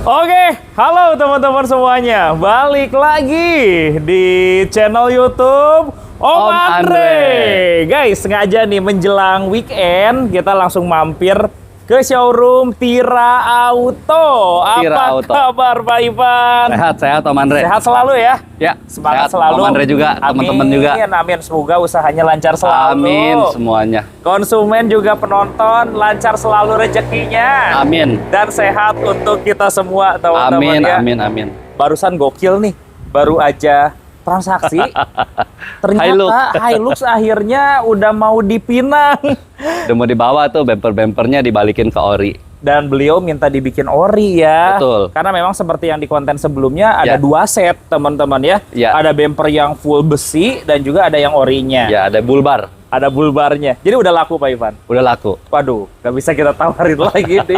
Oke, halo teman-teman semuanya. Balik lagi di channel YouTube Om Andre. Guys, sengaja nih menjelang weekend kita langsung mampir ke showroom Tira Auto. Apa kabar Pak Ivan? Sehat Om Andre. Sehat selalu ya? Ya, semangat sehat, selalu. Om Andre juga, teman-teman juga. Amin, semoga usahanya lancar selalu. Amin semuanya. Konsumen juga penonton lancar selalu rezekinya. Amin. Dan sehat untuk kita semua teman-teman ya. Amin. Barusan gokil nih, baru aja transaksi. Ternyata Hilux akhirnya udah mau dipinang. Udah mau dibawa tuh, bemper-bempernya dibalikin ke ori. Dan beliau minta dibikin ori ya. Betul. Karena memang seperti yang di konten sebelumnya ada dua set teman-teman ya. Ada bemper yang full besi dan juga ada yang orinya. Ya, ada bulbar. Ada bulbarnya. Jadi udah laku Pak Ivan? Udah laku. Waduh, nggak bisa kita tawarin lagi nih.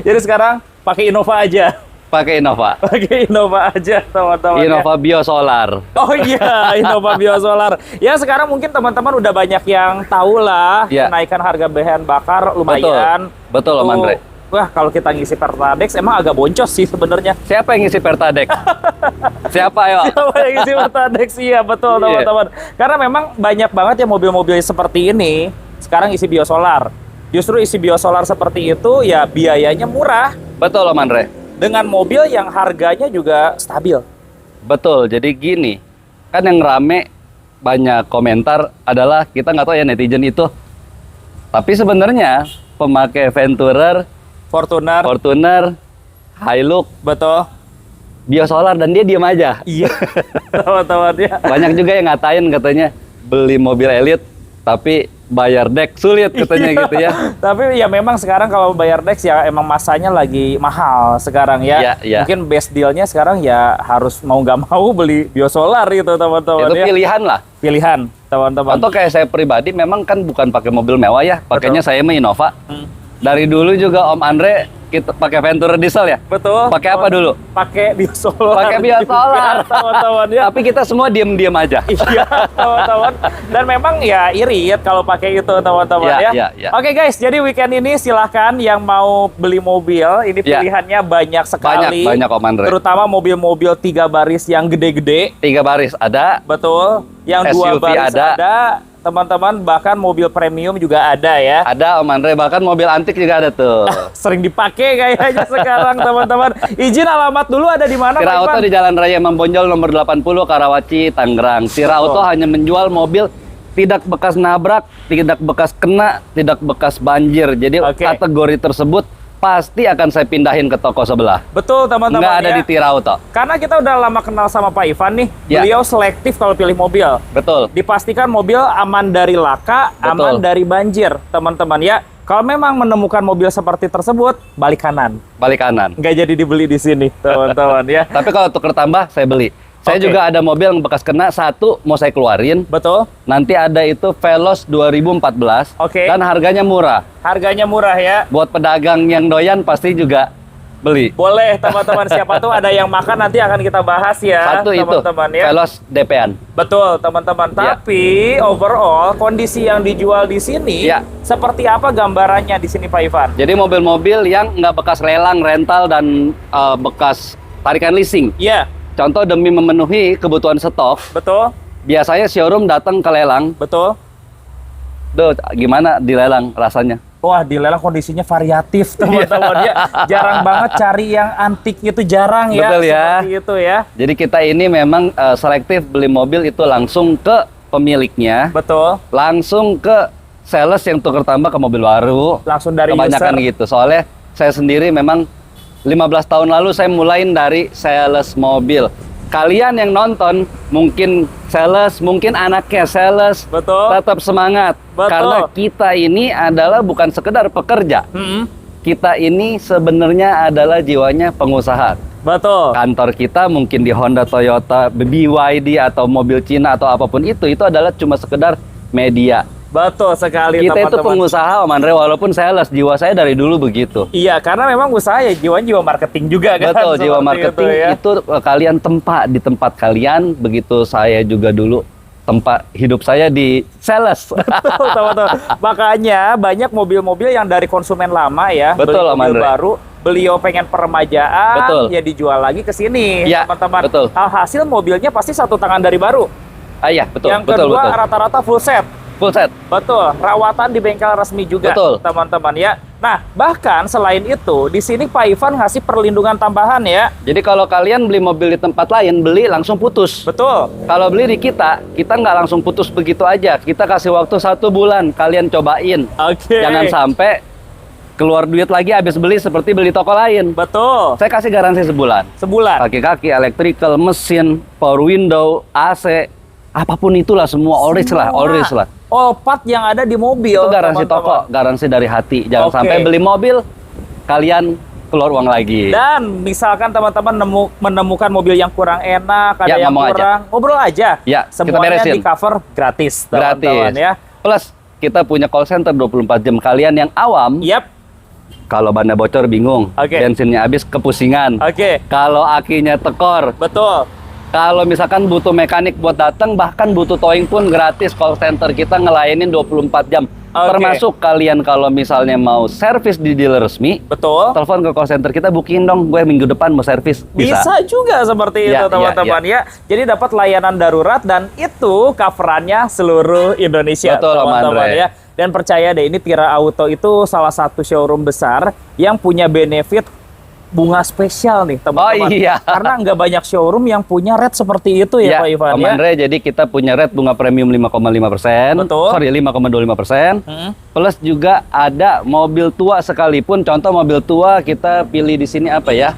Jadi sekarang pakai Innova aja. Pakai Innova. Pakai Innova aja teman-teman. Innova Biosolar. Oh iya, Innova Biosolar. Ya sekarang mungkin teman-teman udah banyak yang tahu lah kenaikan harga bahan bakar lumayan. Betul Om Andre. Wah, kalau kita ngisi Pertadex emang agak boncos sih sebenarnya. Siapa yang ngisi Pertadex? Siapa ya? Siapa yang ngisi Pertadex? Iya betul teman-teman. Karena memang banyak banget ya mobil-mobil seperti ini sekarang isi biosolar. Justru isi biosolar seperti itu ya biayanya murah. Betul Om Andre. Dengan mobil yang harganya juga stabil. Betul, jadi gini, kan yang rame banyak komentar adalah kita nggak tahu ya netizen itu. Tapi sebenarnya pemakai Venturer, Fortuner, Hilux, betul, biosolar dan dia diem aja. Iya, teman-teman ya. Banyak juga yang ngatain katanya beli mobil elit tapi bayar Dex sulit katanya gitu ya. Tapi ya memang sekarang kalau bayar Dex ya emang masanya lagi mahal sekarang ya. Mungkin best dealnya sekarang ya harus mau nggak mau beli biosolar gitu teman-teman. Itu pilihan lah. Pilihan teman-teman. Atau kayak saya pribadi memang kan bukan pakai mobil mewah ya. Pakainya saya mah Innova. Dari dulu juga Om Andre kita pakai Venturer diesel ya? Betul. Pakai apa dulu? Pakai biosolar. Pakai biosolar, teman-teman ya. Tapi kita semua diem-diem aja. Iya, teman-teman. Dan memang ya irit kalau pakai itu, teman-teman ya. Oke guys, jadi weekend ini silahkan yang mau beli mobil, ini pilihannya banyak sekali. Banyak Om Andre. Terutama mobil-mobil 3 baris yang gede-gede. 3 baris ada. Betul. Yang SUV 2 baris ada. Teman-teman, bahkan mobil premium juga ada ya. Ada Om Andre, bahkan mobil antik juga ada tuh. Sering dipakai kayaknya sekarang teman-teman. Izin alamat dulu ada di mana? Tira Auto di Jalan Raya Imam Bonjol nomor 80 Karawaci, Tangerang. Tira Auto hanya menjual mobil tidak bekas nabrak, tidak bekas kena, tidak bekas banjir. Jadi kategori tersebut pasti akan saya pindahin ke toko sebelah. Betul teman-teman. Nggak ada di Tira Auto. Karena kita udah lama kenal sama Pak Ivan nih. Beliau selektif kalau pilih mobil. Betul. Dipastikan mobil aman dari laka, aman dari banjir, teman-teman ya. Kalau memang menemukan mobil seperti tersebut, balik kanan. Balik kanan. Nggak jadi dibeli di sini, teman-teman ya. Tapi kalau tuker tambah, saya beli. Saya juga ada mobil yang bekas kena, satu mau saya keluarin. Betul. Nanti ada itu Veloz 2014. Dan harganya murah. Harganya murah ya. Buat pedagang yang doyan pasti juga beli. Boleh teman-teman, siapa tuh ada yang makan nanti akan kita bahas ya. Satu teman-teman itu, Veloz DP-an. Betul teman-teman. Tapi overall kondisi yang dijual di sini seperti apa gambarannya di sini Pak Ivan? Jadi mobil-mobil yang nggak bekas lelang, rental dan bekas tarikan leasing. Iya. Contoh demi memenuhi kebutuhan stok. Betul. Biasanya showroom datang ke lelang. Betul. Duh, gimana di lelang rasanya? Wah, di lelang kondisinya variatif, teman-teman ya. Jarang banget cari yang antik itu, jarang ya. Betul ya. Seperti itu ya. Jadi kita ini memang selektif beli mobil itu langsung ke pemiliknya. Betul. Langsung ke sales yang tuker tambah ke mobil baru. Langsung dari kebanyakan user. Gitu. Soalnya saya sendiri memang 15 tahun lalu saya mulain dari sales mobil. Kalian yang nonton mungkin sales, mungkin anaknya sales, tetap semangat. Karena kita ini adalah bukan sekedar pekerja. Kita ini sebenarnya adalah jiwanya pengusaha. Betul. Kantor kita mungkin di Honda, Toyota, BYD atau mobil Cina atau apapun itu adalah cuma sekedar media. Betul sekali kita teman-teman. Itu pengusaha Om Andre, walaupun sales, jiwa saya dari dulu begitu. Iya, karena memang usaha ya jiwa marketing juga kan. Betul, jiwa marketing itu kalian tempat di tempat kalian, begitu saya juga dulu tempat hidup saya di sales. Betul, teman-teman. Makanya banyak mobil-mobil yang dari konsumen lama ya, betul, beli mobil baru, beliau pengen peremajaan, Betul. ya dijual lagi ke sini, Ya, teman-teman. betul. Alhasil mobilnya pasti satu tangan dari baru. Iya, betul. Yang betul, kedua betul. rata-rata full set. Full set. Betul, rawatan di bengkel resmi juga, Betul. teman-teman ya. Nah, bahkan selain itu, di sini Pak Ivan ngasih perlindungan tambahan ya. Jadi kalau kalian beli mobil di tempat lain, beli langsung putus. Betul. Kalau beli di kita nggak langsung putus begitu aja. Kita kasih waktu 1 bulan, kalian cobain. Oke. Jangan sampai keluar duit lagi habis beli seperti beli toko lain. Betul. Saya kasih garansi sebulan. Sebulan. Kaki-kaki, electrical, mesin, power window, AC, apapun itulah semua oris lah. All part yang ada di mobil. Itu garansi teman-teman. toko, garansi dari hati. Jangan Oke. sampai beli mobil, kalian keluar uang lagi. Dan misalkan teman-teman menemukan mobil yang kurang enak, ada Ya, yang ngomong aja. kurang, ngobrol aja. Ya, kita Semuanya beresin. di cover gratis, teman-teman Gratis. ya. Plus, kita punya call center 24 jam. Kalian yang awam, Yap. kalau bannya bocor bingung, Oke. bensinnya habis kepusingan. Oke. Kalau akinya tekor, Betul. kalau misalkan butuh mekanik buat datang, bahkan butuh towing pun gratis. Call center kita ngelayanin 24 jam. Oke. Termasuk kalian kalau misalnya mau servis di dealer resmi, Betul. telepon ke call center kita, booking dong, gue minggu depan mau servis. Bisa juga seperti itu, Ya, teman-teman ya. Jadi dapat layanan darurat dan itu coverannya seluruh Indonesia, Betul, Om teman-teman Andre. ya. Dan percaya deh, ini Tira Auto itu salah satu showroom besar yang punya benefit bunga spesial nih, teman-teman. Oh, iya. Karena nggak banyak showroom yang punya rate seperti itu ya, Pak Ivan Om ya. Andre, jadi kita punya rate bunga premium 5,5%. Betul. Sorry, 5,25%. Plus juga ada mobil tua sekalipun. Contoh mobil tua kita pilih di sini apa ya?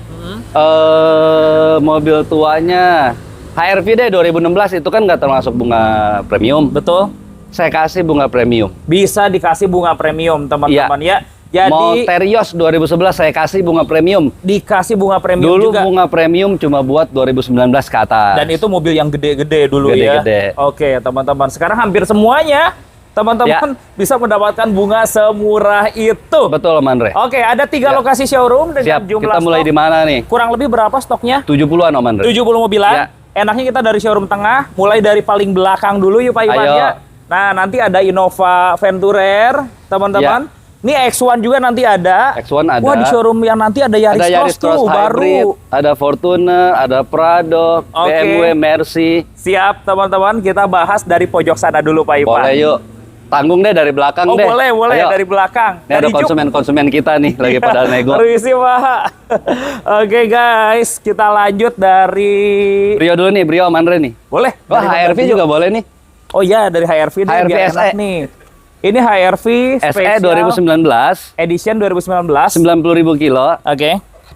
Mobil tuanya HR-V deh 2016, itu kan nggak termasuk bunga premium. Betul. Saya kasih bunga premium. Bisa dikasih bunga premium, teman-teman ya. Jadi Terios 2011 saya kasih bunga premium. dikasih bunga premium Dulu juga. bunga premium cuma buat 2019 ke atas. Dan itu mobil yang gede-gede dulu Gede-gede. ya. Oke, teman-teman. Sekarang hampir semuanya teman-teman bisa mendapatkan bunga semurah itu. Betul, Om Andre. Oke, ada 3 Ya. lokasi showroom dengan Siap, jumlah kita mulai stok. di mana nih? Kurang lebih berapa stoknya? 70-an, Om Andre. 70 mobilan. Ya. Enaknya kita dari showroom tengah, mulai dari paling belakang dulu yuk Pak Iwan Ayo. ya. Nah, nanti ada Innova Venturer, teman-teman. Ini X1 juga nanti ada. X1 ada. Wah, di showroom yang nanti ada Yaris, Ada Yaris Cross tuh, Hybrid, baru. ada Fortuner, ada Prado, Oke. BMW, Mercy. Siap, teman-teman. Kita bahas dari pojok sana dulu Pak Iwan. Boleh yuk. Tanggung deh dari belakang Oh deh. boleh Ayo. dari belakang. Ini ada Dari Juk. konsumen-konsumen kita nih lagi pada nego. Permisi Pak. Oke guys, kita lanjut dari. Brio dulu nih, Brio Om Andre nih. Boleh. Wah, dari HRV Bang juga boleh nih. Oh iya, dari HRV nih, HRV biar enak SE. nih. Ini HRV SE Special 2019, Edition 2019. 90.000 kilo, Oke.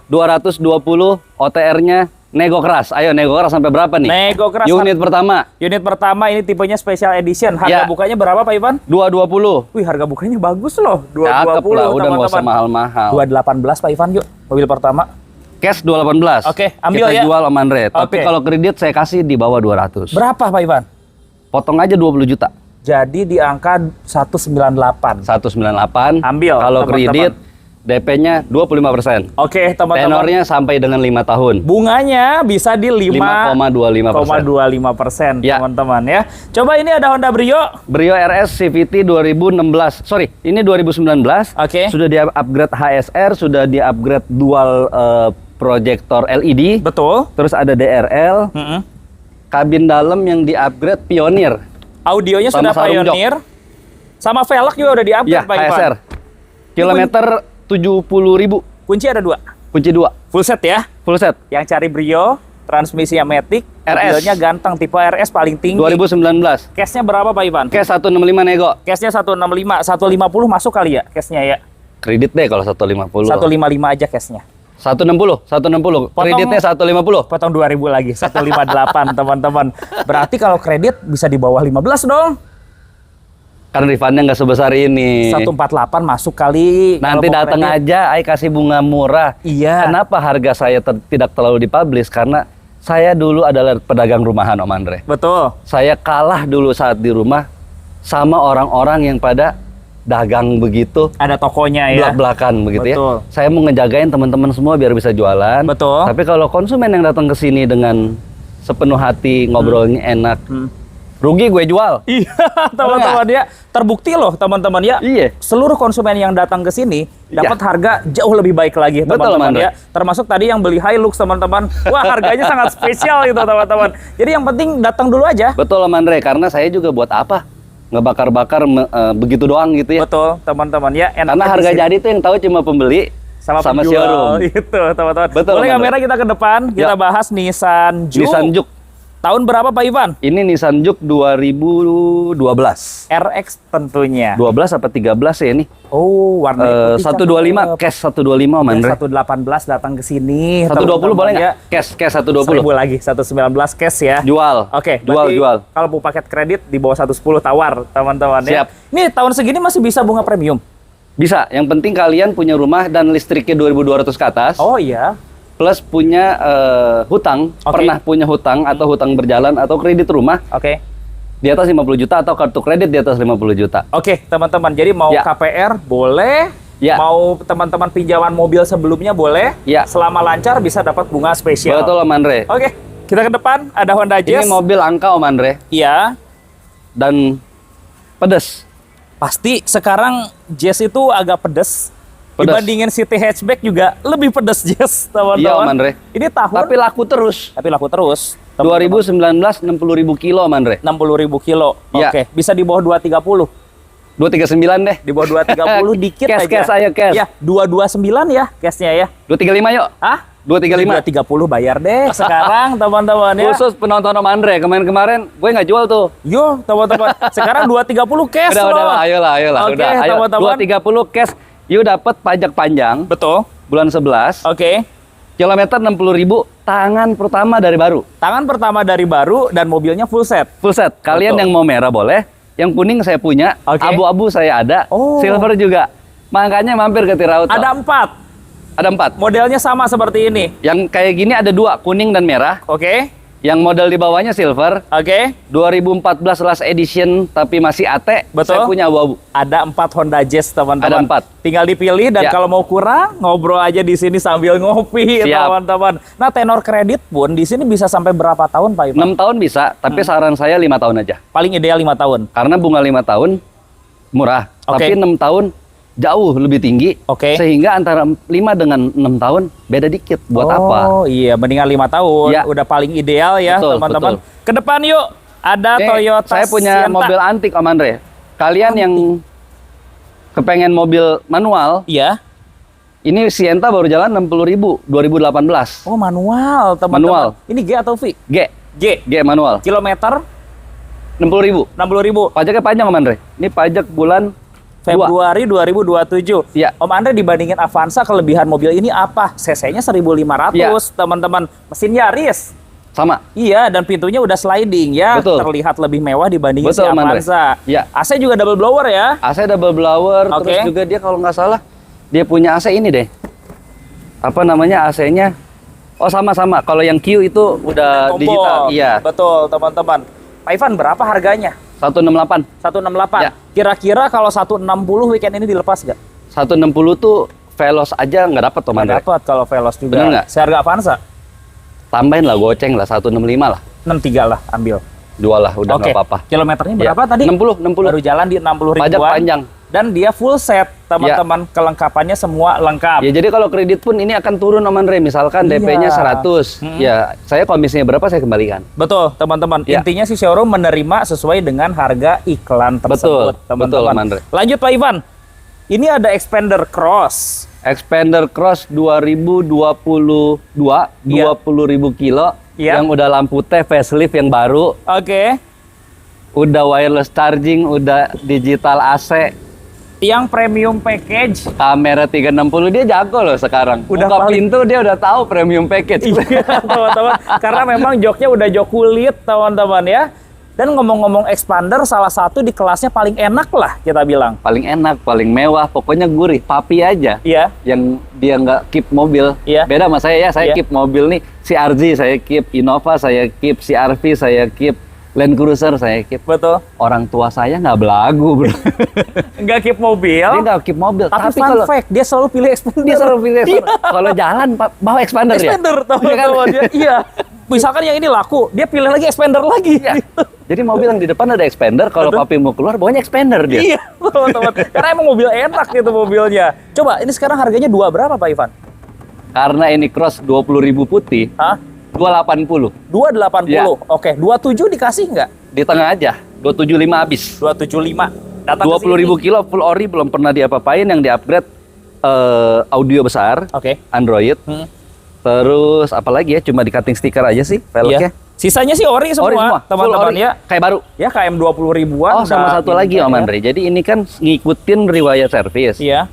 220 OTR-nya nego keras. Ayo nego keras sampai berapa nih? Nego keras. Unit pertama Unit pertama ini tipenya Special Edition. Harga Ya. bukanya berapa Pak Ivan? 220. Wih, harga bukanya bagus loh. Cakep 220 lah, udah nggak usah teman-teman. mahal-mahal. 218 Pak Ivan yuk, mobil pertama. Cash 218. Oke, ambil Kita ya. jual Om Andre. Tapi Oke. kalau kredit saya kasih di bawah 200. Berapa Pak Ivan? Potong aja 20 juta. Jadi di angka 198. 198. Ambil, Kalau teman-teman. kredit DP-nya 25%. Oke, teman-teman. Tenornya sampai dengan 5 tahun. Bunganya bisa di 5,25%. 5,25%, Ya. teman-teman ya. Coba ini ada Honda Brio. Brio RS CVT 2016. Sorry, ini 2019. Oke. Sudah di-upgrade HSR, sudah di-upgrade dual proyektor LED. Betul. Terus ada DRL. Mm-mm. Kabin dalam yang di-upgrade Pioneer. Audionya Sama sudah sarung jok. Pioneer. Sama velg juga udah di-upgrade Ya, Pak Ivan. HSR. Kilometer 70.000. Kunci ada 2. Kunci 2. Full set ya. Full set. Yang cari Brio, transmisinya Matic, RS. mobilnya ganteng, tipe RS paling tinggi. 2019. Cashnya berapa Pak Ivan? Cash 165 nego. Cashnya 165, 150 masuk kali ya cashnya ya. Kredit deh kalau 150. 155 aja cashnya. 160. Kreditnya 150. Potong 2.000 lagi, 158 teman-teman. Berarti kalau kredit bisa di bawah 15 dong. Kan refundnya nggak sebesar ini. 148 masuk kali. Nanti kalau mau datang kredit. aja, Ai kasih bunga murah. Iya. Kenapa harga saya tidak terlalu dipublish? Karena saya dulu adalah pedagang rumahan, Om Andre. Betul. Saya kalah dulu saat di rumah sama orang-orang yang pada dagang begitu, Ada tokonya ya. belak-belakan begitu Betul. ya. Saya mau ngejagain teman-teman semua biar bisa jualan. Betul. Tapi kalau konsumen yang datang ke sini dengan sepenuh hati, ngobrolnya enak, rugi gue jual. Iya, teman-teman ya. Terbukti loh, teman-teman ya. Iya. Seluruh konsumen yang datang ke sini Iya. dapat harga jauh lebih baik lagi, Betul, teman-teman Mandre. ya. Termasuk tadi yang beli Hilux, teman-teman. Wah, harganya sangat spesial itu, teman-teman. Jadi yang penting datang dulu aja. Betul Om Andre, karena saya juga buat apa? Ngebakar-bakar begitu doang gitu ya. Betul, teman-teman ya. Karena Enaknya harga di sini jadi tuh yang tahu cuma pembeli sama sama penjual. showroom. Itu, teman-teman. Betul, Boleh Mandre. kamera kita ke depan, kita Ya. bahas Nissan Juke. Nissan Juke. Tahun berapa Pak Ivan? Ini Nissan Juke 2012. RX tentunya. 12 apa 13 ya ini? Oh, warna putih. 125, cash 125 Om Andre. 118 datang ke sini. 120 boleh ya. nggak? Cash 120. 1000 lagi, 119 cash ya. Jual. Oke, jual, berarti jual. kalau mau paket kredit di bawah 110 tawar, teman-teman ya. Siap. Ini tahun segini masih bisa bunga premium. Bisa, yang penting kalian punya rumah dan listriknya 2.200 ke atas. Oh iya. Plus punya hutang, Oke. pernah punya hutang atau hutang berjalan atau kredit rumah Oke. di atas 50 juta atau kartu kredit di atas 50 juta. Oke, teman-teman. Jadi mau Ya. KPR boleh. Ya. Mau teman-teman pinjaman mobil sebelumnya boleh. Ya. Selama lancar bisa dapat bunga spesial. Betul Om Andre. Oke, kita ke depan ada Honda Ini Jazz. mobil angka Om Andre Iya. dan pedes. Pasti sekarang Jazz itu agak pedes. Pedes. Dibandingin City Hatchback juga lebih pedes Jazz, teman-teman. Iya, Om Andre. Ini tahun Tapi laku terus. tapi laku terus. 2019 60.000 kilo Om Andre. 60.000 kilo. Iya. Oke, bisa di bawah 230. 239 deh. Di bawah 230 dikit aja. Cash ayo cash. Ya, 229 ya cashnya ya. 235 yuk. Hah? 235. 230 bayar deh sekarang teman-teman ya. Khusus penonton Om Andre. Kemarin-kemarin gue nggak jual tuh. Yo, teman-teman. Sekarang 230 cash loh. Udah, ayolah. Oke, Udah, ayo. teman-teman. 230 cash. You dapat pajak panjang Betul. bulan 11. Oke. Kilometer 60.000, tangan pertama dari baru. Tangan pertama dari baru dan mobilnya full set. Full set. Kalian Betul. yang mau merah boleh, yang kuning saya punya, Oke. abu-abu saya ada, Oh. silver juga. Makanya mampir ke Tirauto. Ada 4. Ada 4. Modelnya sama seperti ini. Yang kayak gini ada 2, kuning dan merah. Oke. Yang model di bawahnya silver. Oke. 2014 last edition tapi masih AT. Betul. Saya punya abu-abu. Ada 4 Honda Jazz, teman-teman. Ada 4. Tinggal dipilih dan Ya. kalau mau kurang, ngobrol aja di sini sambil ngopi, Siap. teman-teman. Nah, tenor kredit pun di sini bisa sampai berapa tahun, Pak Ivan? 6 tahun bisa, tapi saran saya 5 tahun aja. Paling ideal 5 tahun. Karena bunga 5 tahun murah, Oke. tapi 6 tahun jauh lebih tinggi. Oke. Sehingga antara 5 dengan 6 tahun beda dikit. Buat apa? Oh iya, mendingan 5 tahun. Ya. Udah paling ideal ya, Betul, teman-teman. betul. Ke depan yuk. Ada Nih, Toyota saya punya Sienta. mobil antik Om Andre. Kalian yang kepengen mobil manual, Iya. ini Sienta baru jalan 60.000 2018. Oh, manual, teman-teman. Manual. Ini G atau V? G G. manual. Kilometer 60.000. 60.000. Pajaknya panjang Om Andre. Ini pajak bulan 2. Februari 2027. Iya. Om Andre dibandingin Avanza, kelebihan mobil ini apa? CC-nya 1.500, Iya. teman-teman. Mesin Yaris. Sama. Iya, dan pintunya udah sliding ya. Betul. Terlihat lebih mewah dibandingin Betul, si Om Andre. Avanza. Iya. AC juga double blower ya. AC double blower, Oke. terus juga dia kalau nggak salah dia punya AC ini deh. Apa namanya AC-nya? Oh sama-sama. Kalau yang Q itu udah Tombol. digital. Iya. Betul, teman-teman. Pak Ivan, berapa harganya? 168. 168. Ya. Kira-kira kalau 160 weekend ini dilepas nggak? 160 tuh Veloz aja nggak dapat Om Nggak Andre. dapat kalau Veloz juga. Bener nggak? Seharga Avanza? Tambahin lah goceng lah 165 lah. 63 lah, ambil. Jual lah udah Oke. nggak apa-apa. Kilometernya Ya. berapa tadi? 60. Baru jalan di 60 ribuan. Pajak panjang. Dan dia full set, teman-teman. Kelengkapannya semua lengkap. Ya jadi kalau kredit pun ini akan turun Om Andre. Misalkan Iya. DP-nya 100. Ya saya komisinya berapa saya kembalikan. Betul, teman-teman. Ya. Intinya si showroom menerima sesuai dengan harga iklan tersebut, Betul, teman-teman. betul, Mandre. Lanjut Pak Ivan. Ini ada Expander Cross. Expander Cross 2022, Iya. 20.000 kilo. Iya. Yang udah lampu T facelift yang baru. Oke. Udah wireless charging, udah digital AC, Yang premium package. kamera 360 dia jago loh sekarang. Udah Buka paling- pintu dia udah tahu premium package. Iya, teman-teman. Karena memang joknya udah jok kulit, teman-teman ya. Dan ngomong-ngomong expander, salah satu di kelasnya paling enak lah kita bilang. Paling enak, paling mewah, pokoknya gurih. Papi aja. Iya. Yang dia nggak keep mobil. Iya. Beda sama saya ya, saya Iya. keep mobil nih. CRZ saya keep, Innova saya keep, CR-V saya keep, Land Cruiser saya keep. Betul. Orang tua saya nggak belagu bro. Nggak keep mobil. Dia nggak keep mobil. Tapi fun kalau fact, dia selalu pilih expander. dia selalu pilih Iya. kalau jalan bawa expander, Expander, ya. Iya kan? teman-teman. Iya. Misalkan yang ini laku, dia pilih lagi expander lagi. Iya. Gitu. Jadi mobil yang di depan ada expander, kalau Betul. papi mau keluar bawanya expander dia. Iya, teman-teman. Karena emang mobil enak gitu mobilnya. Coba, ini sekarang harganya berapa Pak Ivan? Karena ini cross 20.000 putih, Hah? 280. 280. Iya. Oke, 27 dikasih nggak? Di tengah aja, 275 habis. 275. Datang ke 20.000 kilo full ori, belum pernah diapa-apain, yang di-upgrade audio besar, Oke. Android. Terus apalagi ya, cuma di cutting stiker aja sih velgnya. Iya. Sisanya sih ori semua, Ori semua, teman-teman full ori, ya. kayak baru. Ya KM 20 ribuan. Oh, sama udah satu lagi ini Om ya. Andre. Jadi ini kan ngikutin riwayat servis. Iya.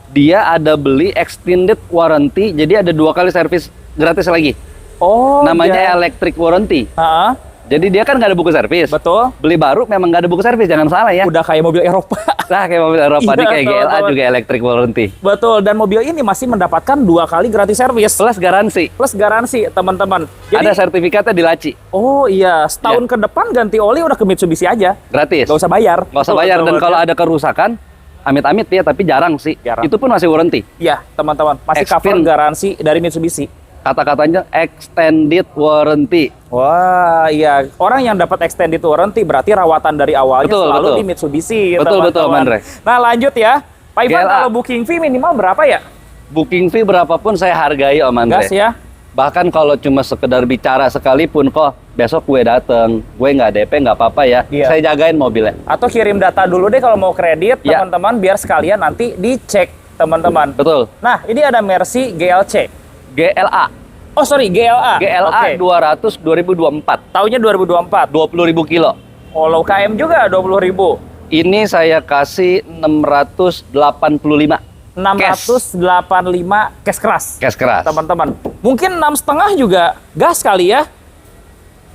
Dia ada beli extended warranty, jadi ada 2 kali servis gratis lagi. Oh, Namanya iya. electric warranty. Ha-ha, Jadi dia kan nggak ada buku servis. betul. Beli baru memang nggak ada buku servis, jangan salah ya. Udah kayak mobil Eropa. Nah, kayak mobil Eropa Iya, nih, kayak GLA teman-teman. juga electric warranty. Betul, dan mobil ini masih mendapatkan 2 kali gratis servis. Plus garansi. Plus garansi, teman-teman. Jadi, Ada sertifikatnya di laci, oh iya, setahun ke depan ganti oli udah ke Mitsubishi aja. gratis. Nggak usah bayar. Nggak usah bayar, dan kalau ada kerusakan, amit-amit ya, tapi jarang sih. Jarang. Itu pun masih warranty. Iya, teman-teman. Masih cover Extend. garansi dari Mitsubishi. Kata-katanya extended warranty. Wah, iya. Orang yang dapat extended warranty berarti rawatan dari awalnya Betul, selalu betul. di Mitsubishi. Betul, betul, teman-teman. Mandre. Nah, lanjut ya. Pak Ivan, GLA. kalau booking fee minimal berapa ya? Booking fee berapapun saya hargai Om Andre. Gas ya. Bahkan kalau cuma sekedar bicara sekalipun, kok besok gue dateng, gue nggak DP nggak apa-apa ya. Iya. Saya jagain mobilnya. Atau kirim data dulu deh kalau mau kredit, Ya. teman-teman, biar sekalian nanti dicek, teman-teman. Betul. Nah, ini ada Mercy GLC. GLA. Oh, sorry, GLA. GLA Oke. 200 2024. Tahunnya 2024. 20.000 kilo. Oh, low KM juga 20.000. Ini saya kasih 685. 685 cash keras. Cash keras. Teman-teman. Mungkin 6,5 juga gas kali ya.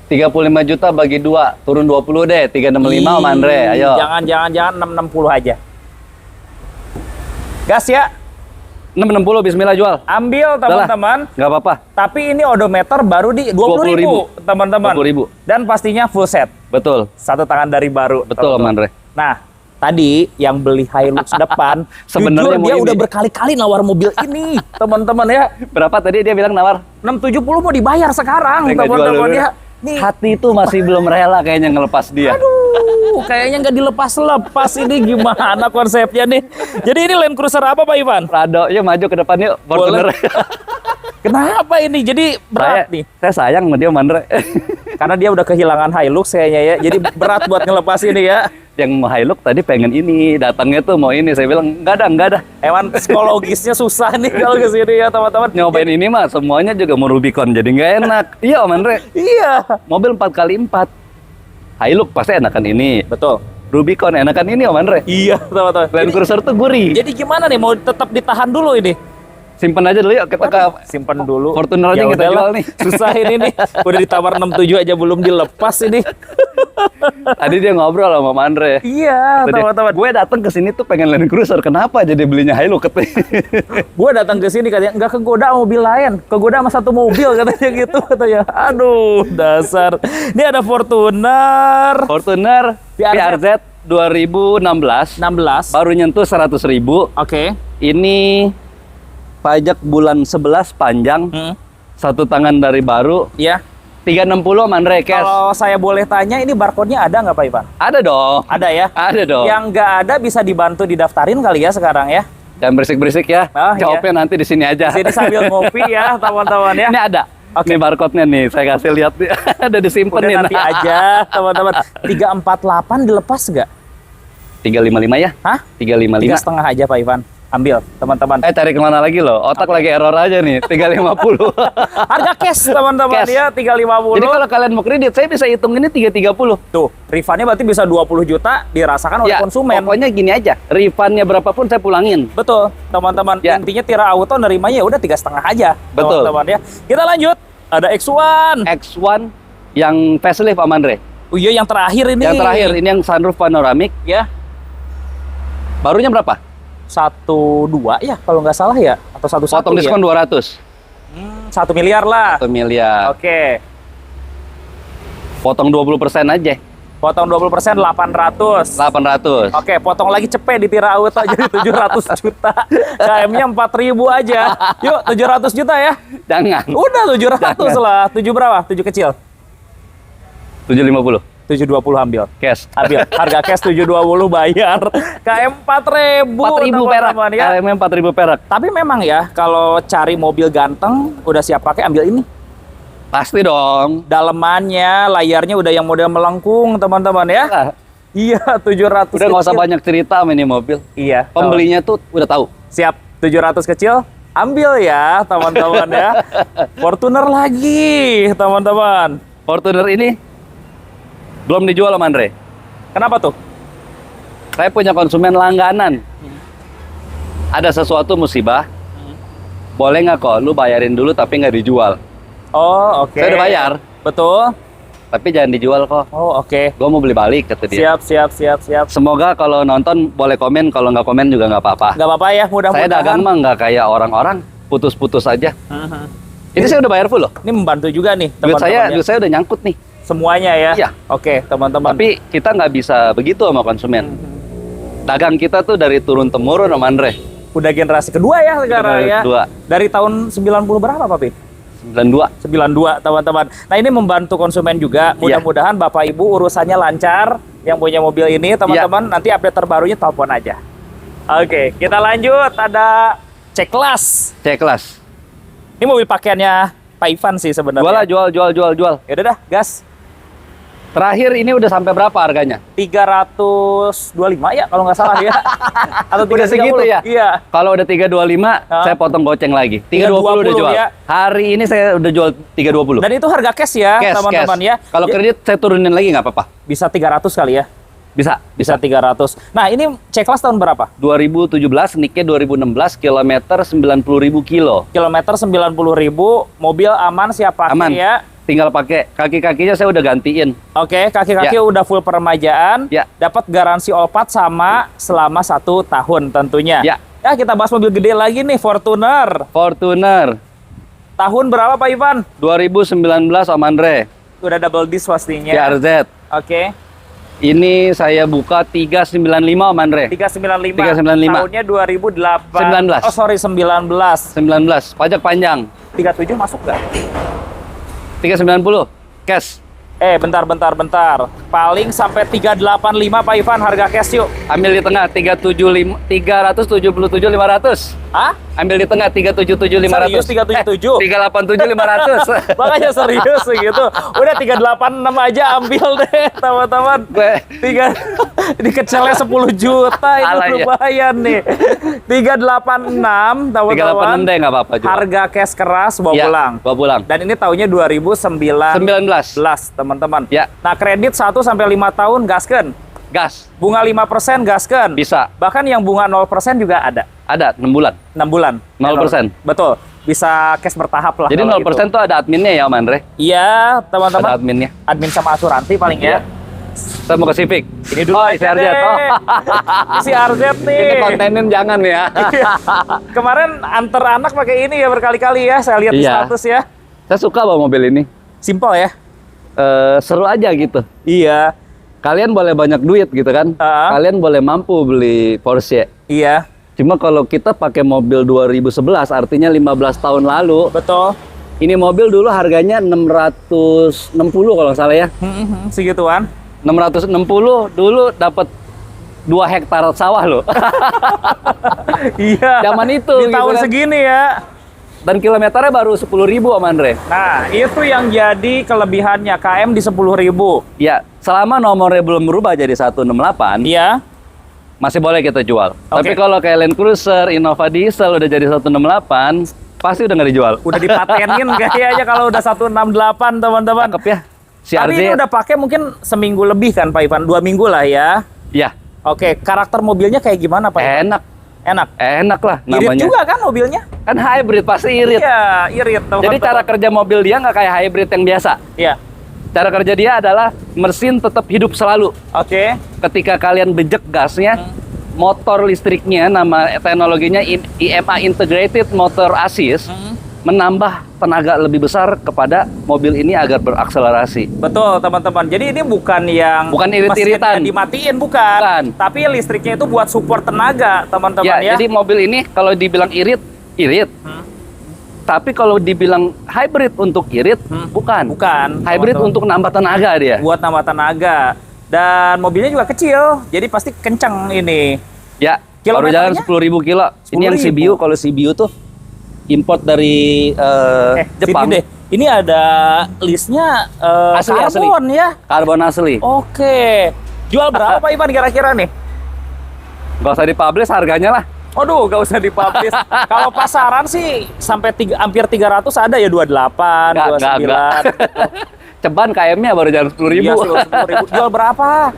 35 juta bagi 2, turun 20 deh. 365 Om Andre, ayo. Jangan 660 aja. Gas ya. 660, bismillah jual. Ambil teman-teman. Nggak apa-apa. Tapi ini odometer baru di 20.000, teman-teman. 20.000. Dan pastinya full set. Betul. Satu tangan dari baru. Betul Om teman-teman. Andre. Nah, tadi yang beli Hilux depan, Sebenarnya jujur mau dia ini. udah berkali-kali nawar mobil ini, teman-teman ya. Berapa tadi dia bilang nawar? 670 mau dibayar sekarang, Nggak jual teman-teman dulu. ya. Nih, Hati itu masih belum rela kayaknya ngelepas dia. aduh, kayaknya nggak dilepas-lepas ini gimana konsepnya nih. Jadi ini Land Cruiser apa Pak Ivan? Prado, yuk maju ke depan yuk. Fortuner. Kenapa ini? Jadi berat nih. Saya sayang sama dia Om Andre. Karena dia udah kehilangan Hilux kayaknya ya. Jadi berat buat ngelepas ini ya. Yang mau Hilux tadi pengen ini, datangnya tuh mau ini. Saya bilang enggak ada. Emang psikologisnya susah nih kalau ke sini ya teman-teman. Nyobain ini mah semuanya juga mau Rubicon, jadi nggak enak. Iya Om Andre, Iya. mobil 4x4. Hilux pasti enakan ini. Betul. Rubicon enakan ini Om Andre. Iya teman-teman. Land Cruiser tuh gurih. Jadi gimana nih? Mau tetap ditahan dulu ini? Simpen aja dulu yuk, kita ke Simpen dulu. Fortuner aja Ya kita udahlah, jual nih. Susah ini nih. Udah ditawar 67 aja belum dilepas ini. Tadi dia ngobrol sama Om Andre. Iya, Tadi, teman-teman. gue datang ke sini tuh pengen Land Cruiser, kenapa jadi belinya Hilux katanya. Gue datang ke sini katanya nggak kegoda sama mobil lain, kegoda sama satu mobil katanya gitu katanya. Aduh, dasar. Ini ada Fortuner Fortuner PRZ. PRZ 2016 16. baru nyentuh 100.000. Oke. Ini pajak bulan 11 panjang, satu tangan dari baru, Ya. 360 Om Andre cash. Kalau saya boleh tanya, ini barcode-nya ada nggak Pak Ivan? Ada dong. Ada ya. Ada dong. Yang nggak ada bisa dibantu didaftarin kali ya sekarang ya. Jangan berisik-berisik ya. Oh, Jawabnya nanti di sini aja. Di sini sambil ngopi ya teman-teman ya. Ini ada. Oke. Ini barcode-nya nih, saya kasih lihat nih. Ada disimpan Udah nih. nanti aja teman-teman. 348 dilepas nggak? 355 ya? Hah? 355. 3,5 aja Pak Ivan. Ambil teman-teman. Cari kemana lagi loh? Otak lagi error aja nih. 350. Harga cash teman-teman Cash. ya 350. Jadi kalau kalian mau kredit, saya bisa hitung ini 330. Tuh, refundnya berarti bisa 20 juta dirasakan oleh Ya, konsumen. pokoknya gini aja. Refundnya berapapun saya pulangin. Betul, teman-teman. Ya. Intinya Tira Auto nerimanya ya udah 3,5 aja. Betul. Teman-teman ya. Kita lanjut. Ada X1. X1 yang facelift Om Andre. Oh iya, yang terakhir ini. Yang terakhir ini yang sunroof panoramik. Ya. Barunya berapa? 1,2 ya kalau nggak salah ya, atau 1,1 Potong diskon ya. 200. 1 miliar lah. 1 miliar. Oke. Potong 20% aja. Potong 20% 800. 800. Oke, potong lagi cepet di Tira Auto jadi 700 juta. KM-nya 4.000 aja. Yuk, 700 juta ya. Jangan. Udah 700 Jangan. lah. 7 berapa? 7 kecil. 750. 720 ambil. Cash. Ambil. Harga cash 720 bayar. KM 4.000. 4.000 perak. Ya. KM 4.000 perak. Tapi memang ya, kalau cari mobil ganteng, udah siap pakai, ambil ini. Pasti dong. Dalemannya, layarnya udah yang model melengkung, teman-teman ya. Nah, Iya, 700 udah nggak usah kecil. banyak cerita sama ini mobil. Iya. Pembelinya tuh udah tahu. Siap, 700 kecil, ambil ya, teman-teman ya. Fortuner lagi, teman-teman. Fortuner ini belum dijual sama Andre. Kenapa tuh? Saya punya konsumen langganan. Ada sesuatu musibah. Boleh nggak kok lu bayarin dulu tapi nggak dijual. Oh, oke. Saya udah bayar. Betul. Tapi jangan dijual kok. Oh, oke. Gue mau beli balik kata dia. Siap. Semoga kalau nonton boleh komen, kalau nggak komen juga nggak apa-apa. Nggak apa-apa ya, Saya mudah-mudahan. dagang mah nggak kayak orang-orang putus-putus aja. Ini saya udah bayar full loh. Ini membantu juga nih, Duit teman-teman. saya udah nyangkut nih. Semuanya ya. Iya. Oke, teman-teman. Tapi kita nggak bisa begitu sama konsumen. Dagang kita tuh dari turun temurun sama Andre. Udah generasi kedua ya sekarang Generasi ya. kedua. Dari tahun 90 berapa, Papi? 92. 92, teman-teman. Nah, ini membantu konsumen juga. Iya. Mudah-mudahan Bapak Ibu urusannya lancar. Yang punya mobil ini, teman-teman, nanti update terbarunya telepon aja. Oke, kita lanjut. Ada C-Class. C-Class. Ini mobil pakaiannya Pak Ivan sih sebenarnya. Jual. Ya udah dah, gas. Terakhir ini udah sampai berapa harganya? 325 ya kalau nggak salah ya. Atau Udah 330. segitu ya? Iya. Kalau udah 325, saya potong goceng lagi. 320 udah jual. ya. Hari ini saya udah jual 320. Dan itu harga cash ya, Cash, teman-teman cash. ya. Kalau kredit saya turunin lagi nggak apa-apa. Bisa 300 kali ya. Bisa 300. Nah, ini C-Class tahun berapa? 2017, nicknya 2016, kilometer 90.000 kilo. Kilometer 90.000, mobil aman, siap pakai Aman. ya. Tinggal pakai kaki-kakinya saya udah gantiin. Oke, kaki-kaki Ya. udah full peremajaan. Ya. Dapat garansi all part sama selama 1 tahun tentunya. Ya. Kita bahas mobil gede lagi nih, Fortuner. Fortuner Tahun berapa Pak Ivan? 2019 Om Andre. Udah double disc pastinya. CRZ. Oke. Ini saya buka 395 Om Andre. 395. 395. Tahunnya 2008. 19. Oh, sorry, 19. 19. Pajak panjang. 37 masuk nggak? 390. Cash. Bentar. Paling sampai 385 Pak Ivan harga cash yuk. Ambil di tengah 377.500. Hah? Ambil di tengah 377.500. Serius 377? 387.500. Makanya serius gitu. Udah 386 aja ambil deh, teman-teman. Ini kecilnya 10 juta itu Alah, ya. lumayan nih. 386, teman-teman. 386 deh nggak apa-apa juga. Harga cash keras bawa Ya, pulang. bawa pulang. Dan ini tahunnya 2019, 19. teman-teman. Ya. Nah, kredit 1 sampai 5 tahun gaskeun. Gas. Bunga 5% gaskeun. Bisa. Bahkan yang bunga 0% juga ada. Ada 6 bulan. 6 bulan. 0%. Betul. Bisa cash bertahap lah. Jadi kalau 0% gitu. tuh ada adminnya ya Om Andre? Iya, teman-teman. Ada adminnya. Admin sama asuransi paling ya. Saya mau ke Civic. Ini dulu. Oh, si RZ. Oh. Si RZ nih. Ini kontenin jangan ya. Iya. Kemarin antar anak pakai ini ya berkali-kali ya. Saya lihat di Iya. status ya. Saya suka bawa mobil ini. Simpel ya. Seru aja gitu. Iya. Kalian boleh banyak duit gitu kan. Kalian boleh mampu beli Porsche. Iya. Cuma kalau kita pakai mobil 2011, artinya 15 tahun lalu. Betul. Ini mobil dulu harganya 660 kalau nggak salah ya. Segituan. 660 dulu dapat 2 hektar sawah loh. Iya. Zaman itu. Di gitu tahun kan. segini ya. Dan kilometernya baru 10.000 Om Andre. Nah, itu yang jadi kelebihannya KM di 10.000. Ya, selama nomornya belum berubah jadi 168, Iya. masih boleh kita jual. Oke. Tapi kalau kayak Land Cruiser, Innova Diesel udah jadi 168, pasti udah nggak dijual. Udah dipatenin kayaknya kalau udah 168, teman-teman. Cakep ya. Tapi ini udah pakai mungkin seminggu lebih kan Pak Ivan? 2 minggu lah ya. Ya, Oke, karakter mobilnya kayak gimana Pak Ivan? enak lah Irit namanya. juga kan mobilnya? Kan hybrid, pasti irit. Iya, irit. Jadi cara kerja mobil dia nggak kayak hybrid yang biasa. Iya. Cara kerja dia adalah mesin tetap hidup selalu. Oke. Ketika kalian bejek gasnya, motor listriknya, nama teknologinya IMA Integrated Motor Assist, menambah tenaga lebih besar kepada mobil ini agar berakselerasi. Betul, teman-teman. Jadi ini bukan yang Bukan irit-iritan. mesinnya dimatiin, bukan. Bukan. Tapi listriknya itu buat support tenaga, teman-teman ya. Jadi mobil ini kalau dibilang irit, Tapi kalau dibilang hybrid untuk irit, bukan. Bukan. Hybrid untuk nambah tenaga dia. Buat nambah tenaga. Dan mobilnya juga kecil, jadi pasti kencang ini. Ya, baru jalan 10.000 kilo. Ini yang 10.000. CBU, kalau CBU tuh import dari Jepang. Sini deh. Ini ada listnya Asli, karbon ya. Karbon asli. Oke. Jual berapa Pak Ivan kira-kira nih? Gak usah dipublish harganya lah. Waduh, gak usah dipublish. Kalau pasaran sih sampai hampir 300 ada ya, 28, 29. Ceban KM-nya baru jalan 10.000. Iya, 10.000. Jual berapa?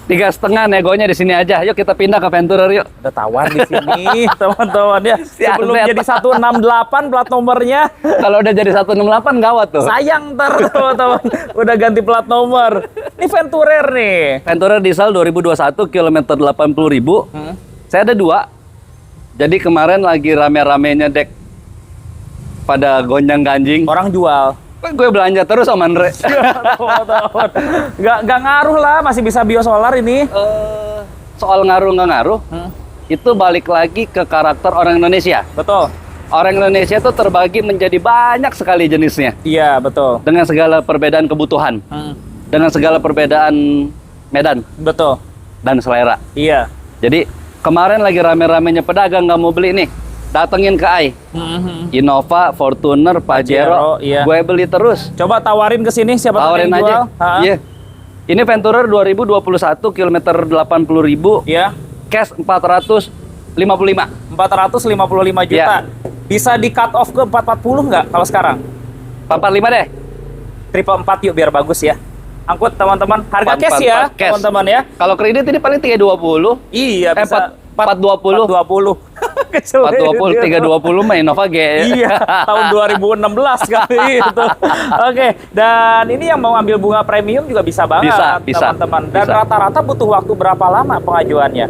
3,5 negonya di sini aja. Yuk kita pindah ke Venturer yuk. Udah tawar di sini, teman-teman ya. Sebelum Arnet. jadi 168 plat nomornya, Kalau udah jadi 168 gawat tuh. sayang ntar teman-teman. Udah ganti plat nomor. Ini Venturer nih. Venturer diesel 2021 kilometer 80.000. Saya ada 2. Jadi kemarin lagi rame-ramenya dek pada gonjang-ganjing. Orang jual. Gue belanja terus sama Andre. Teman-teman. Gak ngaruh lah, masih bisa biosolar ini. Soal ngaruh nggak ngaruh, itu balik lagi ke karakter orang Indonesia. Betul. Orang Indonesia itu terbagi menjadi banyak sekali jenisnya. Iya, betul. Dengan segala perbedaan kebutuhan. Dengan segala perbedaan medan Betul. dan selera. Iya. Jadi kemarin lagi rame-ramenya pedagang nggak mau beli nih. Datengin ke AI. Innova, Fortuner, Pajero. Iya. Gue beli terus. Coba tawarin ke sini siapa tahu Tawarin yang aja. jual. Iya. Ini Venturer 2021 kilometer 80.000. Iya. Cash 455. 455 juta. Iya. Bisa di cut off ke 440 nggak kalau sekarang? 445 deh. Triple 4 yuk biar bagus ya. Angkut teman-teman. Harga cash ya, cash. teman-teman ya. Kalau kredit ini paling 320. Iya, bisa 420. 420. Kecil 420, 320 mah Innova G. Iya, tahun 2016 kali itu. Oke, dan ini yang mau ambil bunga premium juga bisa banget, Bisa, teman-teman. Dan bisa. rata-rata butuh waktu berapa lama pengajuannya?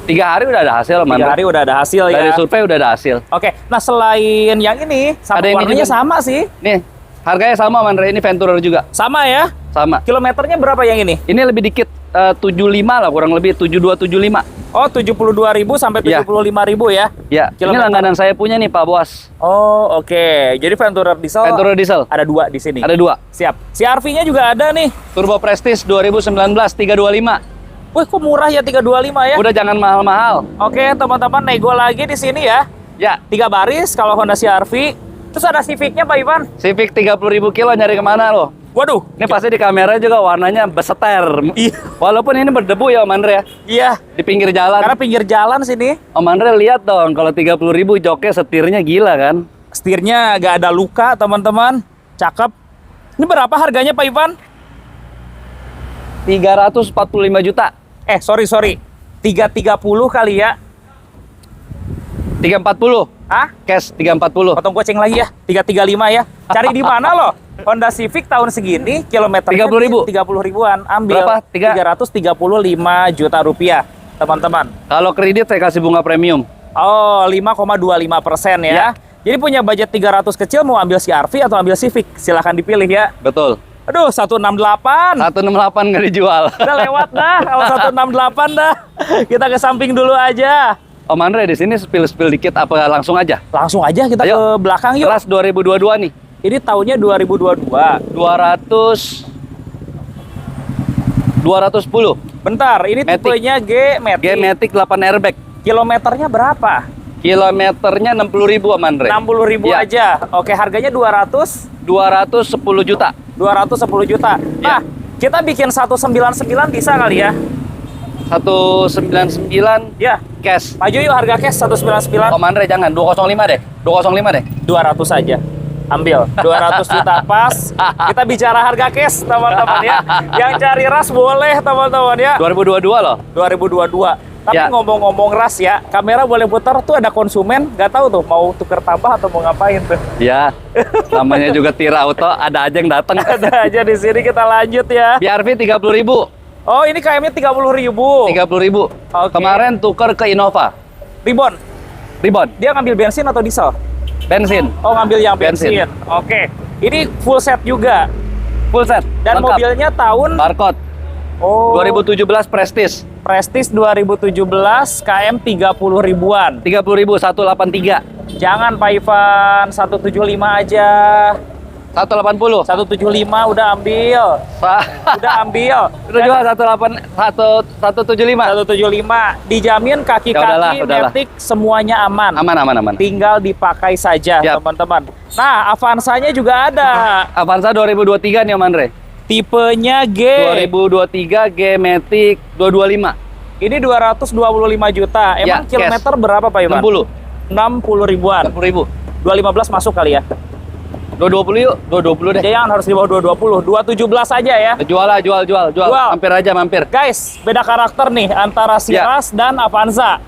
3 hari udah ada hasil, 3 hari udah ada hasil ya. Dari survei udah ada hasil. Oke, nah selain yang ini, sama Ada ini warnanya juga. sama sih. Nih, harganya sama Mandre, ini Venturer juga. Sama ya? Sama. Kilometernya berapa yang ini? Ini lebih dikit, 75 lah kurang lebih, 7275. Oh, 72.000 sampai Iya. 75.000 ya? Ya, ini Kilometer. langganan saya punya nih Pak Bos. Oh, oke. Jadi Venturer diesel Venturer diesel. ada 2 di sini. Ada 2. Siap. CR-V-nya juga ada nih. Turbo Prestige 2019 325. Wih, kok murah ya 325 ya? Udah jangan mahal-mahal. Oke, teman-teman, nego lagi di sini ya. Ya, 3 baris kalau Honda CR-V. Terus ada Civic-nya, Pak Ivan. Civic 30.000 kilo nyari kemana lo? Waduh. Ini pasti di kamera juga warnanya beseter. Iya. Walaupun ini berdebu ya Om Andre ya. Iya. Di pinggir jalan. Karena pinggir jalan sini. Om Andre lihat dong, kalau 30.000 joknya setirnya gila kan. Setirnya nggak ada luka, teman-teman. Cakep. Ini berapa harganya, Pak Ivan? 345 juta. Sorry. 330 kali ya. 340. Hah? Cash 340. Potong goceng lagi ya. 335 ya. Cari di mana loh? Honda Civic tahun segini kilometernya 30.000. 30 ribuan. Ambil Berapa? 335 juta rupiah, teman-teman. Kalau kredit saya kasih bunga premium. Oh, 5,25% ya. Ya. Jadi punya budget 300 kecil mau ambil CR-V atau ambil Civic? Silahkan dipilih ya. Betul. Aduh, 168. 168 nggak dijual. Udah lewat dah kalau 168 dah. Kita ke samping dulu aja. Om Andre di sini spill dikit apa langsung aja? Langsung aja kita Ayo. ke belakang yuk. Kelas 2022 nih. Ini tahunnya 2022. 210. Bentar, ini Matic. tipenya G-Matic. G-Matic 8 airbag. Kilometernya berapa? Kilometernya 60.000 Om Andre. 60.000 Ya. aja. Oke, harganya 200. 210 juta. 210 juta. Nah, kita bikin 199 bisa kali ya? 199 Ya, cash. maju yuk harga cash 199. Om Andre jangan 205 deh. 205 deh. 200 aja. Ambil 200 juta pas. Kita bicara harga cash, teman-teman ya. Yang cari ras boleh, teman-teman ya. 2022 loh. 2022. Tapi Ya. ngomong-ngomong ras ya, kamera boleh putar tuh ada konsumen, nggak tahu tuh mau tuker tambah atau mau ngapain tuh. Ya. Namanya juga Tira Auto, ada aja yang datang. Ada aja di sini, kita lanjut ya. BRV 30.000. Oh, ini KM-nya 30.000. 30.000. Oke. Kemarin tuker ke Innova. Ribon. Ribon. Dia ngambil bensin atau diesel? Bensin. Oh, ngambil yang bensin. Bensin. Oke. Ini full set juga. Full set. Dan lengkap. mobilnya tahun Barcode. Oh. 2017 Prestige. Prestige 2017 KM 30 ribuan. 30.000 183. Jangan Pak Ivan, 175 aja. 180. 175 udah ambil. Udah ambil. Udah jual 175. 175. Dijamin kaki-kaki Matic semuanya aman. Aman. Tinggal dipakai saja, Yap. teman-teman. Nah, Avanza-nya juga ada. Avanza 2023 nih Om Andre. Tipenya G. 2023 G Matic 225. Ini 225 juta. Emang Ya, kilometer berapa Pak Ivan? 60. 60 ribuan. 60.000. 215 masuk kali ya? 220 yuk, 220 deh. Jangan harus di bawah 220. 217 aja ya. Jual. Mampir aja. Guys, beda karakter nih antara Ciras dan Avanza.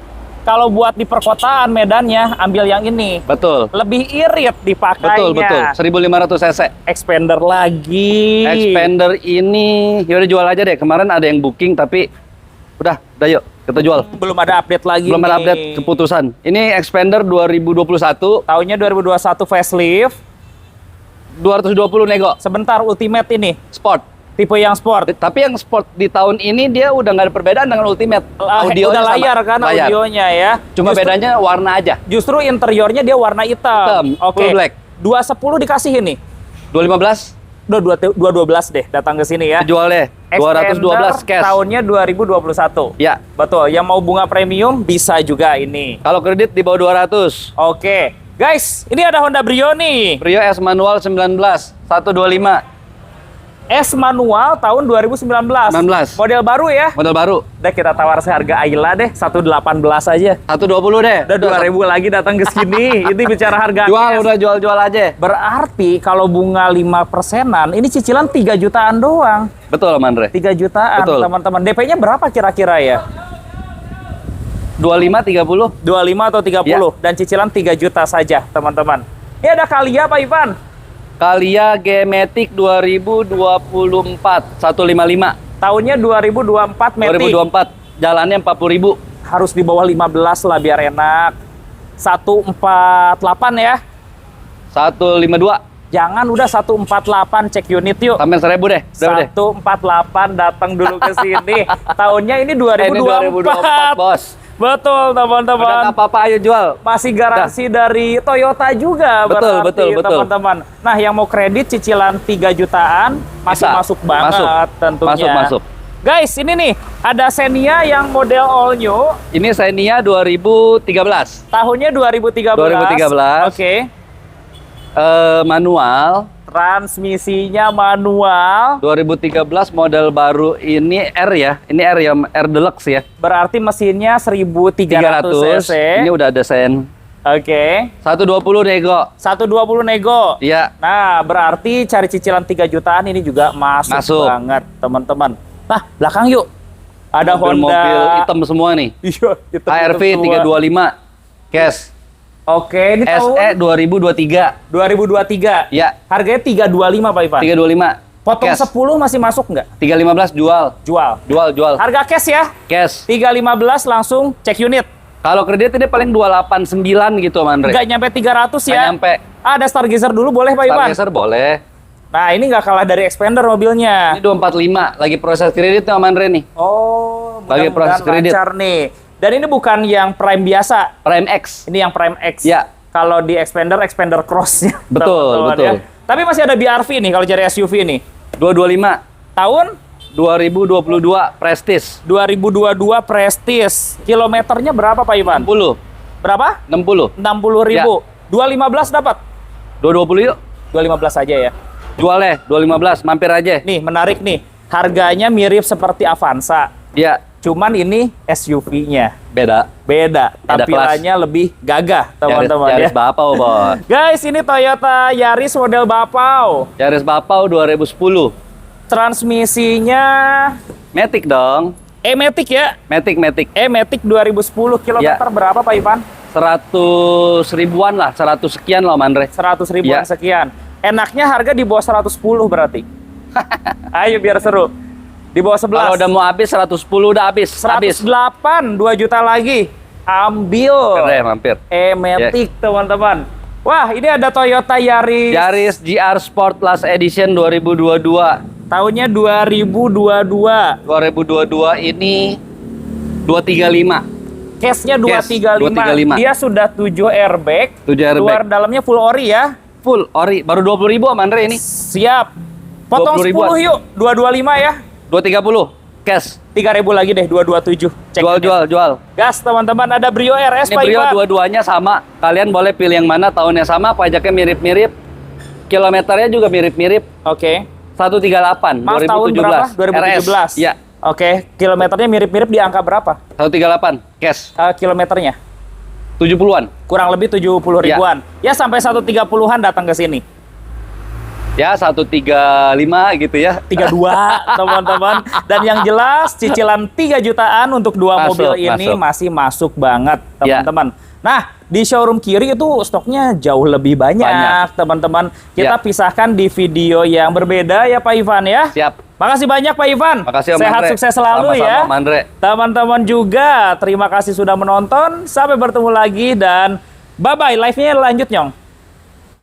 Kalau buat di perkotaan Medannya, ambil yang ini. Betul. Lebih irit dipakainya. Betul. 1500 cc. Expander lagi. Expander ini, yaudah jual aja deh. Kemarin ada yang booking tapi udah yuk kita jual. Belum ada update lagi. Belum ada nih. update keputusan. Ini Expander 2021. Tahunnya 2021 facelift. 220 nego. Sebentar, Ultimate ini. Sport. Tipe yang sport. Tapi yang sport di tahun ini dia udah nggak ada perbedaan dengan Ultimate. Udah layar kan layar. audionya ya. Cuma bedanya warna aja. Justru interiornya dia warna hitam. Oke. Full black. 210 dikasih ini. 215 212 deh datang ke sini ya. jual deh. 212 cash. Tahunnya 2021. Ya. Betul. Yang mau bunga premium bisa juga ini. Kalau kredit di bawah 200. Oke. Guys, ini ada Honda Brio nih. Brio S manual 19 125. S manual tahun 2019. 19. Model baru ya. Model baru. Udah kita tawar seharga Ayla deh, 118 aja. 120 deh. Udah 2.000 lagi datang ke sini. Ini bicara harga. Udah jual aja. Berarti kalau bunga 5%-an, ini cicilan 3 jutaan doang. Betul, Mandre. 3 jutaan, Betul. teman-teman. DP-nya berapa kira-kira ya? 25 30. 25 atau 30 Ya. dan cicilan 3 juta saja, teman-teman. Ini ada Kalia Pak Ivan. Kalia G-Matic 2024 155. Tahunnya 2024 Matic. 2024. Jalannya 40.000. Harus di bawah 15 lah biar enak. 148 ya. 152. Jangan udah 148 cek unit yuk. Tambahin 1.000 deh. 148 datang dulu ke sini. Tahunnya ini 2024. Bos. Betul, teman-teman. Udah nggak apa-apa, ayo jual. Masih garansi dari Toyota juga berarti, betul. teman-teman. Nah, yang mau kredit cicilan 3 jutaan masih Bisa. masuk banget tentunya. Masuk. Guys, ini nih ada Xenia yang model all new. Ini Xenia 2013. Tahunnya 2013. 2013. Oke. Manual. Transmisinya manual. 2013 model baru ini R ya. Ini R ya, R Deluxe ya. Berarti mesinnya 1300 cc. Ini udah ada sen. Oke. 120 nego. 120 nego. Iya. Nah, berarti cari cicilan 3 jutaan ini juga masuk. Banget, teman-teman. Nah, belakang yuk. Ada mobil hitam semua nih. Iya, ARV 325 cash. Oke, ini SE tahun 2023. 2023. Ya, Harganya 325 Pak Ivan. 325. Potong cash. 10 masih masuk nggak? 315 jual. Jual. Harga cash ya. Cash. 315 langsung cek unit. Kalau kredit ini paling 289 gitu, Mandre. Nggak nyampe 300 ya. Nggak nyampe. Ada Stargazer dulu boleh Pak Ivan? Stargazer boleh. Nah, ini nggak kalah dari Expander mobilnya. Ini 245. Lagi proses kredit nih, Mandre nih. Oh, Lagi proses mudah-mudahan kredit. lancar nih. Dan ini bukan yang Prime biasa. Prime X. Ini yang Prime X. Ya. Kalau di Expander Cross-nya. Betul. Ya. Tapi masih ada BRV nih kalau cari SUV nih. 225. Tahun 2022 Prestige. 2022 Prestige. Kilometernya berapa Pak Ivan? 60. Berapa? 60. 60.000. 215 dapat? 220 yuk. 215 aja ya. Jual deh, 215. Mampir aja. Nih, menarik nih. Harganya mirip seperti Avanza. Ya. Cuman ini SUV-nya. Beda. Tampilannya lebih gagah, teman-teman ya. Yaris Bapau, Bos. Guys, ini Toyota Yaris model Bapau. Yaris Bapau 2010. Transmisinya Matic dong. Matic ya? Matic. Matic 2010. Kilometer berapa Pak Ivan? 100 ribuan lah, 100 sekian loh, Mandre. 100 ribuan sekian. Enaknya harga di bawah 110 berarti. Ayo biar seru. Di bawah 11. Kalau udah mau habis 110 udah habis. 108, 2 juta lagi. Ambil. Keren, mampir. Matic, teman-teman. Wah, ini ada Toyota Yaris. Yaris GR Sport Plus Edition 2022. Tahunnya 2022. 2022 ini 235. Case-nya Case 235. 235. Dia sudah 7 airbag. 7 airbag. Luar dalamnya full ori ya. Full ori, baru 20.000 Om Andre ini. Siap. Potong 20 10 ribuan. yuk. 225 ya. 230 cash. 3.000 lagi deh, 227. Cek. Jual. Gas teman-teman, ada Brio RS Ini Pak Brio Ivan. dua-duanya sama. Kalian boleh pilih yang mana, tahunnya sama, pajaknya mirip-mirip. Kilometernya juga mirip-mirip. Oke. 138 Mas tahun berapa? 2017. RS. Iya. Oke, kilometernya mirip-mirip di angka berapa? 138 cash. Kilometernya? 70-an. Kurang lebih 70 ribuan. Ya sampai 130-an datang ke sini. Ya 135 gitu ya. 32 teman-teman. Dan yang jelas cicilan 3 jutaan untuk dua Masuk, mobil ini masuk. masih masuk banget Ya. teman-teman. Nah, di showroom kiri itu stoknya jauh lebih banyak teman-teman. Kita Ya. pisahkan di video yang berbeda ya Pak Ivan ya. Siap. Makasih banyak Pak Ivan. Makasih Om Sehat Andre. sukses selalu Sama-sama, ya. Om Andre. Teman-teman juga terima kasih sudah menonton. Sampai bertemu lagi dan bye-bye. Live-nya lanjut Nyong.